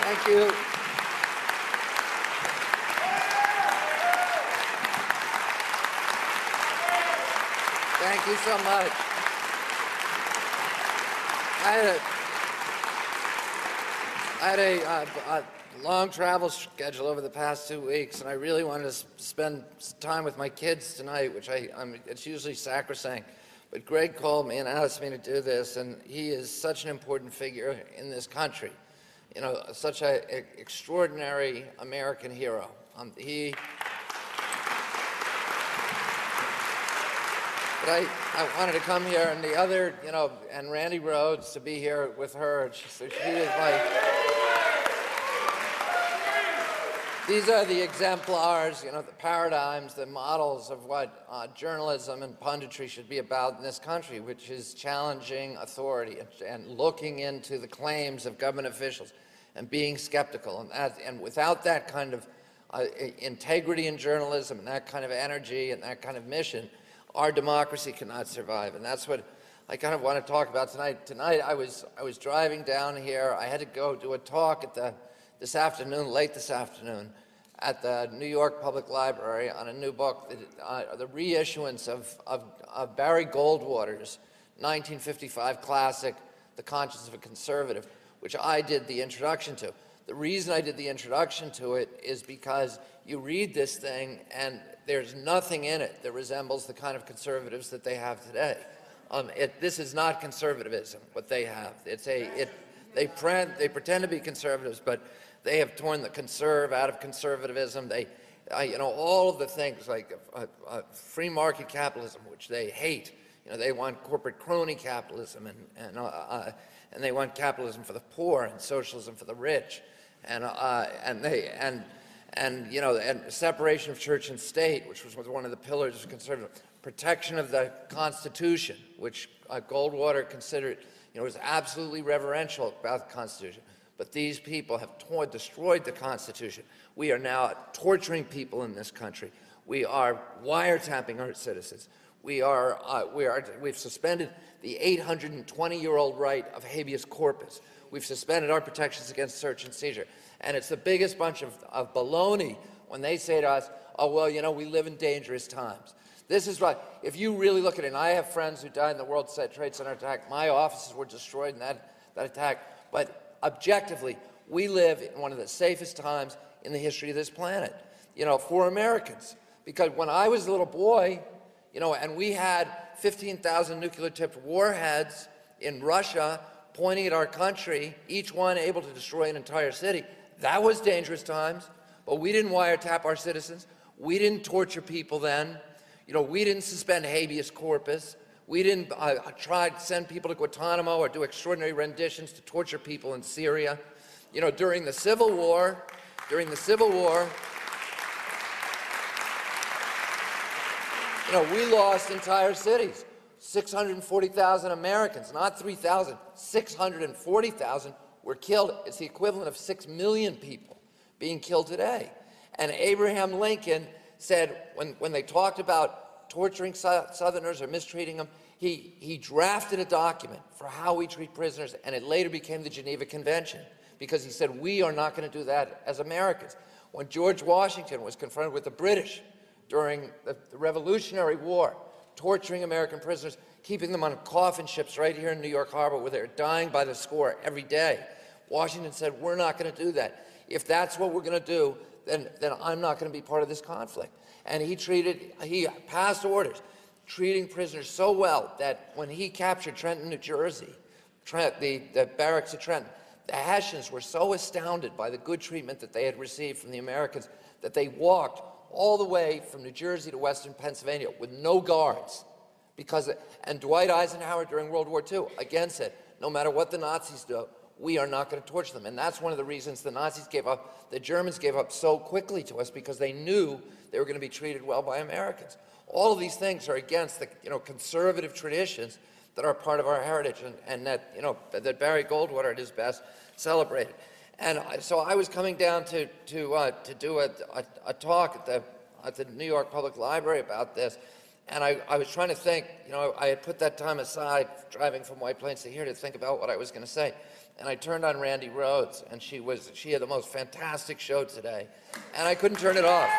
Thank you. Thank you so much. I had a long travel schedule over the past 2 weeks, and I really wanted to spend time with my kids tonight, which it's usually sacrosanct. But Greg called me and asked me to do this, and he is such an important figure in this country. You know, such an extraordinary American hero. But I wanted to come here, and the other, you know, and Randy Rhodes to be here with her. So she is like, these are the exemplars, you know, the paradigms, the models of what journalism and punditry should be about in this country, which is challenging authority and looking into the claims of government officials and being skeptical. And without that kind of integrity in journalism and that kind of energy and that kind of mission, our democracy cannot survive. And that's what I kind of want to talk about tonight. Tonight I was driving down here. I had to go do a talk at late this afternoon, at the New York Public Library on a new book, the reissuance of Barry Goldwater's 1955 classic, The Conscience of a Conservative, which I did the introduction to. The reason I did the introduction to it is because you read this thing and there's nothing in it that resembles the kind of conservatives that they have today. This is not conservatism, what they have. They pretend to be conservatives, but they have torn the conserve out of conservatism. You know, all of the things like free market capitalism, which they hate. You know, they want corporate crony capitalism, and they want capitalism for the poor and socialism for the rich, and you know, and separation of church and state, which was one of the pillars of conservatism. Protection of the Constitution, which Goldwater considered, you know, was absolutely reverential about the Constitution. But these people have destroyed the Constitution. We are now torturing people in this country. We are wiretapping our citizens. We've suspended the 820-year-old right of habeas corpus. We've suspended our protections against search and seizure. And it's the biggest bunch of baloney when they say to us, oh, well, you know, we live in dangerous times. This is right. If you really look at it, and I have friends who died in the World Trade Center attack. My offices were destroyed in that attack. But objectively, we live in one of the safest times in the history of this planet, you know, for Americans. Because when I was a little boy, you know, and we had 15,000 nuclear-tipped warheads in Russia pointing at our country, each one able to destroy an entire city, that was dangerous times. But we didn't wiretap our citizens. We didn't torture people then. You know, we didn't suspend habeas corpus. We didn't try to send people to Guantanamo or do extraordinary renditions to torture people in Syria. You know, during the Civil War, you know, we lost entire cities. 640,000 Americans, not 3,000, 640,000 were killed. It's the equivalent of 6 million people being killed today. And Abraham Lincoln said, when they talked about torturing Southerners or mistreating them, he drafted a document for how we treat prisoners, and it later became the Geneva Convention, because he said, we are not going to do that as Americans. When George Washington was confronted with the British during the Revolutionary War, torturing American prisoners, keeping them on coffin ships right here in New York Harbor where they're dying by the score every day, Washington said, we're not going to do that. If that's what we're going to do, then I'm not going to be part of this conflict. And he passed orders treating prisoners so well that when he captured Trenton, New Jersey, the barracks of Trenton, the Hessians were so astounded by the good treatment that they had received from the Americans that they walked all the way from New Jersey to Western Pennsylvania with no guards. And Dwight Eisenhower during World War II, again said, no matter what the Nazis do, we are not going to torture them. And that's one of the reasons the Germans gave up so quickly to us, because they knew they were going to be treated well by Americans. All of these things are against the conservative traditions that are part of our heritage, and that Barry Goldwater at his best celebrated. And so I was coming down to do a talk at the New York Public Library about this, And I was trying to think, I had put that time aside driving from White Plains to here to think about what I was going to say. And I turned on Randy Rhoads, and she had the most fantastic show today, and I couldn't turn it off.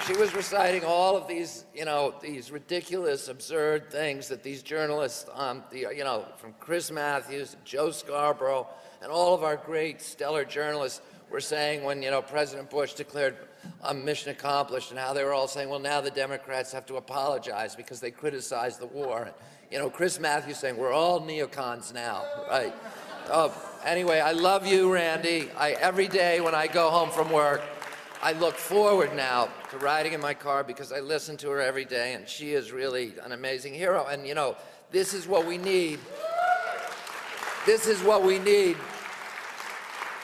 She was reciting all of these, these ridiculous, absurd things that these journalists, from Chris Matthews, Joe Scarborough, and all of our great stellar journalists were saying when, President Bush declared mission accomplished, and how they were all saying, well, now the Democrats have to apologize because they criticized the war. And, Chris Matthews saying, we're all neocons now, right? Anyway, I love you, Randy. Every day when I go home from work, I look forward now to riding in my car because I listen to her every day, and she is really an amazing hero. And, this is what we need. This is what we need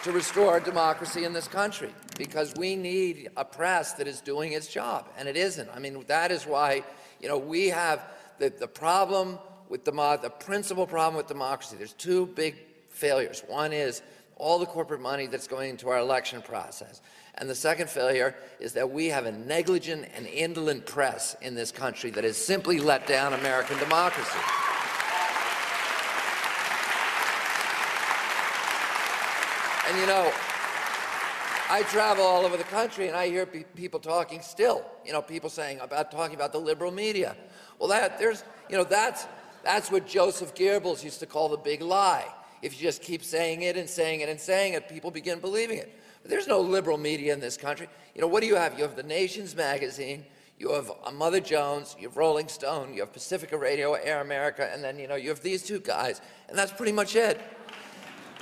to restore democracy in this country, because we need a press that is doing its job, and it isn't. I mean, that is why, we have the problem with the principal problem with democracy. There's two big failures. One is all the corporate money that's going into our election process. And the second failure is that we have a negligent and indolent press in this country that has simply let down American democracy. And I travel all over the country and I hear people talking still, people talking about the liberal media. Well, that's what Joseph Goebbels used to call the big lie. If you just keep saying it and saying it and saying it, people begin believing it. But there's no liberal media in this country. What do you have? You have The Nation's magazine, you have Mother Jones, you have Rolling Stone, you have Pacifica Radio, Air America, and then, you have these two guys, and that's pretty much it.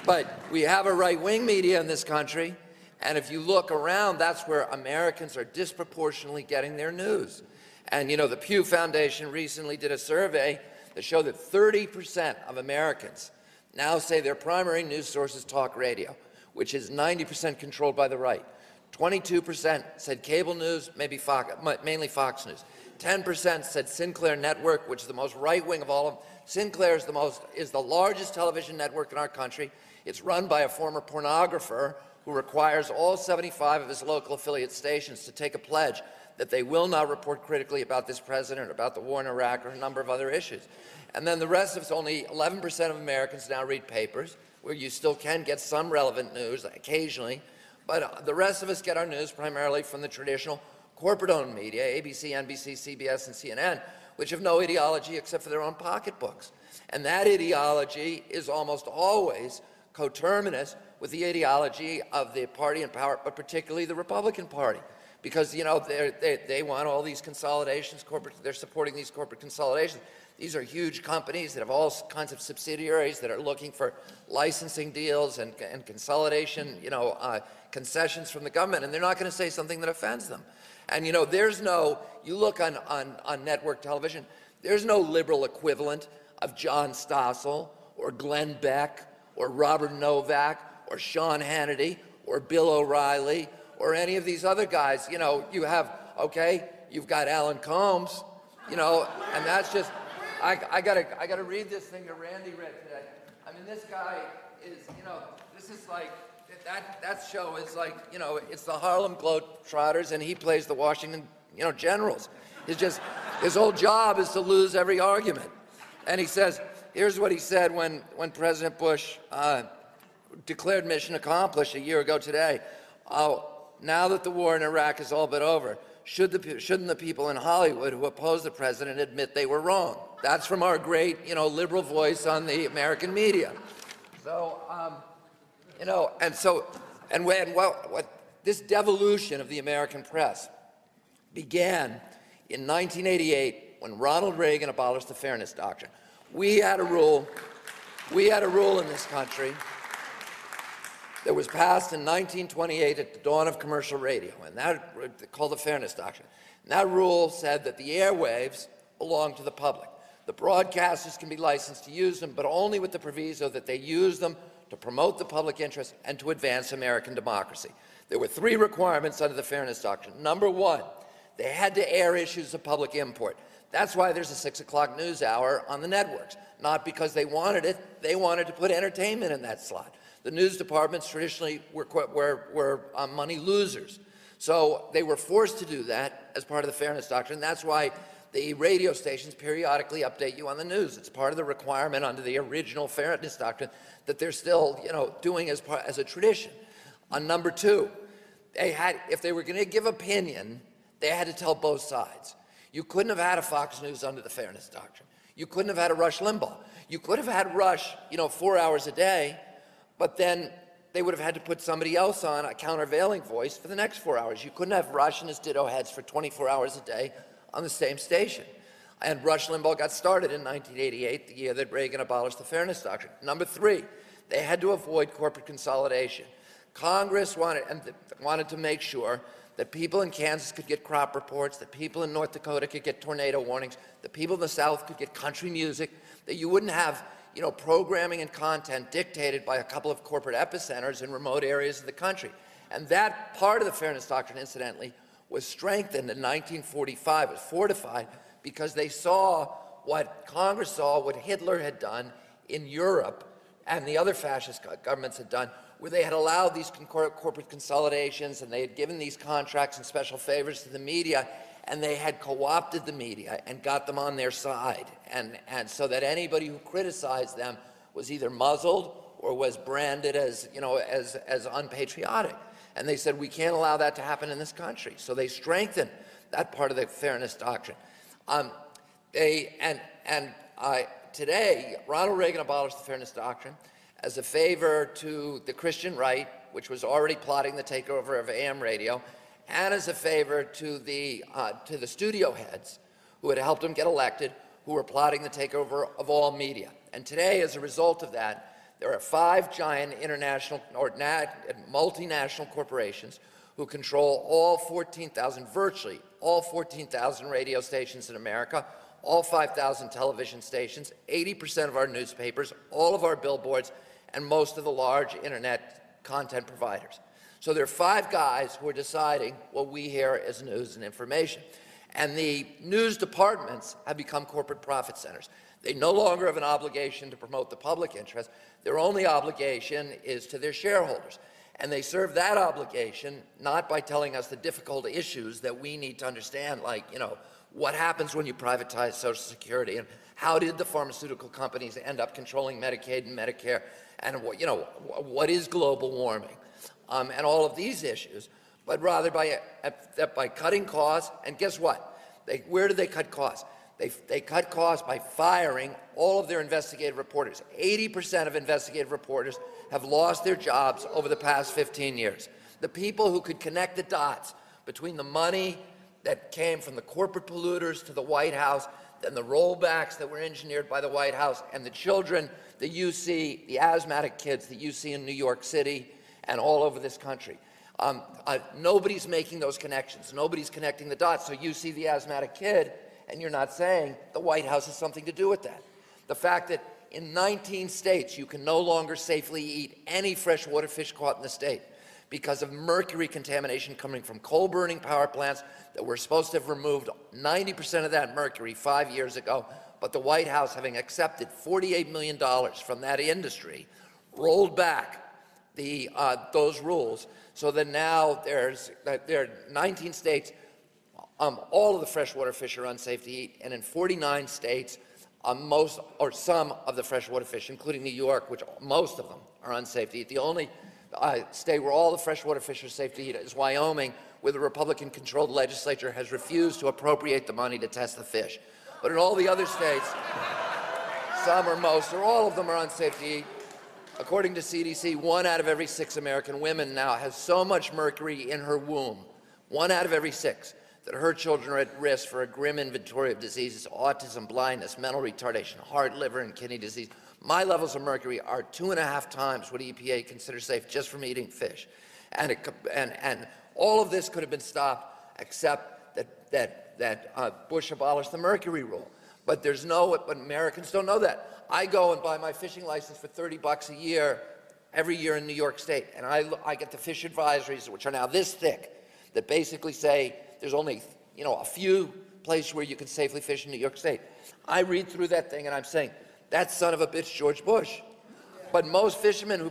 But we have a right-wing media in this country, and if you look around, that's where Americans are disproportionately getting their news. And, the Pew Foundation recently did a survey that showed that 30% of Americans now say their primary news source is talk radio, which is 90% controlled by the right. 22% said cable news, mainly Fox News. 10% said Sinclair Network, which is the most right-wing of all of them. Sinclair is the largest television network in our country. It's run by a former pornographer who requires all 75 of his local affiliate stations to take a pledge that they will not report critically about this president, about the war in Iraq, or a number of other issues. And then the rest of us, only 11% of Americans now read papers, where you still can get some relevant news occasionally, but the rest of us get our news primarily from the traditional corporate-owned media, ABC, NBC, CBS, and CNN, which have no ideology except for their own pocketbooks. And that ideology is almost always coterminous with the ideology of the party in power, but particularly the Republican Party. Because, they want all these consolidations, they're supporting these corporate consolidations. These are huge companies that have all kinds of subsidiaries that are looking for licensing deals and consolidation, concessions from the government, and they're not going to say something that offends them. And, you look on network television, there's no liberal equivalent of John Stossel or Glenn Beck or Robert Novak or Sean Hannity or Bill O'Reilly or any of these other guys. You have, you've got Alan Combs, and that's just, I gotta read this thing that Randy read today. I mean, this guy is, this is like, that show is like, it's the Harlem Globetrotters, and he plays the Washington, Generals. His whole job is to lose every argument. And he says, here's what he said when President Bush declared mission accomplished a year ago today. Now that the war in Iraq is all but over, shouldn't the people in Hollywood who oppose the president admit they were wrong? That's from our great, liberal voice on the American media. So, this devolution of the American press began in 1988 when Ronald Reagan abolished the Fairness Doctrine. We had a rule in this country that was passed in 1928 at the dawn of commercial radio, and that called the Fairness Doctrine. And that rule said that the airwaves belong to the public. The broadcasters can be licensed to use them, but only with the proviso that they use them to promote the public interest and to advance American democracy. There were 3 requirements under the Fairness Doctrine. Number 1, they had to air issues of public import. That's why there's a 6 o'clock news hour on the networks, not because they wanted it. They wanted to put entertainment in that slot. The news departments traditionally were money losers. So they were forced to do that as part of the fairness doctrine. That's why the radio stations periodically update you on the news. It's part of the requirement under the original fairness doctrine that they're still, doing as a tradition. On number two, if they were going to give opinion, they had to tell both sides. You couldn't have had a Fox News under the fairness doctrine. You couldn't have had a Rush Limbaugh. You could have had Rush, 4 hours a day, but then they would have had to put somebody else on, a countervailing voice, for the next 4 hours. You couldn't have Rush and his ditto heads for 24 hours a day on the same station. And Rush Limbaugh got started in 1988, the year that Reagan abolished the fairness doctrine. Number three, they had to avoid corporate consolidation. Congress wanted to make sure that people in Kansas could get crop reports, that people in North Dakota could get tornado warnings, that people in the South could get country music, that you wouldn't have programming and content dictated by a couple of corporate epicenters in remote areas of the country. And that part of the fairness doctrine, incidentally, was strengthened in 1945, it was fortified, because they saw what Congress saw, what Hitler had done in Europe and the other fascist governments had done, where they had allowed these corporate consolidations and they had given these contracts and special favors to the media, and they had co-opted the media and got them on their side, and so that anybody who criticized them was either muzzled or was branded as unpatriotic. And they said, we can't allow that to happen in this country. So they strengthened that part of the fairness doctrine. Today, Ronald Reagan abolished the fairness doctrine as a favor to the Christian right, which was already plotting the takeover of AM radio, and as a favor to the studio heads who had helped him get elected, who were plotting the takeover of all media. And today, as a result of that, there are 5 giant international or multinational corporations who control all 14,000, virtually all 14,000 radio stations in America, all 5,000 television stations, 80% of our newspapers, all of our billboards, and most of the large internet content providers. So there are 5 guys who are deciding what we hear as news and information. And the news departments have become corporate profit centers. They no longer have an obligation to promote the public interest. Their only obligation is to their shareholders. And they serve that obligation not by telling us the difficult issues that we need to understand, like, what happens when you privatize Social Security, and how did the pharmaceutical companies end up controlling Medicaid and Medicare, and what is global warming, and all of these issues, but rather by cutting costs. And guess what? Where do they cut costs? They cut costs by firing all of their investigative reporters. 80% of investigative reporters have lost their jobs over the past 15 years. The people who could connect the dots between the money that came from the corporate polluters to the White House, and the rollbacks that were engineered by the White House, and the children that you see, the asthmatic kids that you see in New York City and all over this country. Nobody's making those connections. Nobody's connecting the dots. So you see the asthmatic kid, and you're not saying the White House has something to do with that. The fact that in 19 states you can no longer safely eat any freshwater fish caught in the state because of mercury contamination coming from coal-burning power plants that were supposed to have removed 90% of that mercury 5 years ago, but the White House, having accepted $48 million from that industry, rolled back those rules so that now there are 19 states. All of the freshwater fish are unsafe to eat, and in 49 states, most or some of the freshwater fish, including New York, which most of them are unsafe to eat. The only state where all the freshwater fish are safe to eat is Wyoming, where the Republican-controlled legislature has refused to appropriate the money to test the fish. But in all the other states, some or most or all of them are unsafe to eat. According to CDC, 1 out of every 6 American women now has so much mercury in her womb, 1 out of every 6, that her children are at risk for a grim inventory of diseases: autism, blindness, mental retardation, heart, liver, and kidney disease. My levels of mercury are 2.5 times what EPA considers safe just from eating fish. And all of this could have been stopped except that Bush abolished the mercury rule. But but Americans don't know that. I go and buy my fishing license for $30 a year every year in New York State, and I get the fish advisories, which are now this thick, that basically say there's only a few places where you can safely fish in New York State. I read through that thing and I'm saying, that son of a bitch, George Bush. But most fishermen who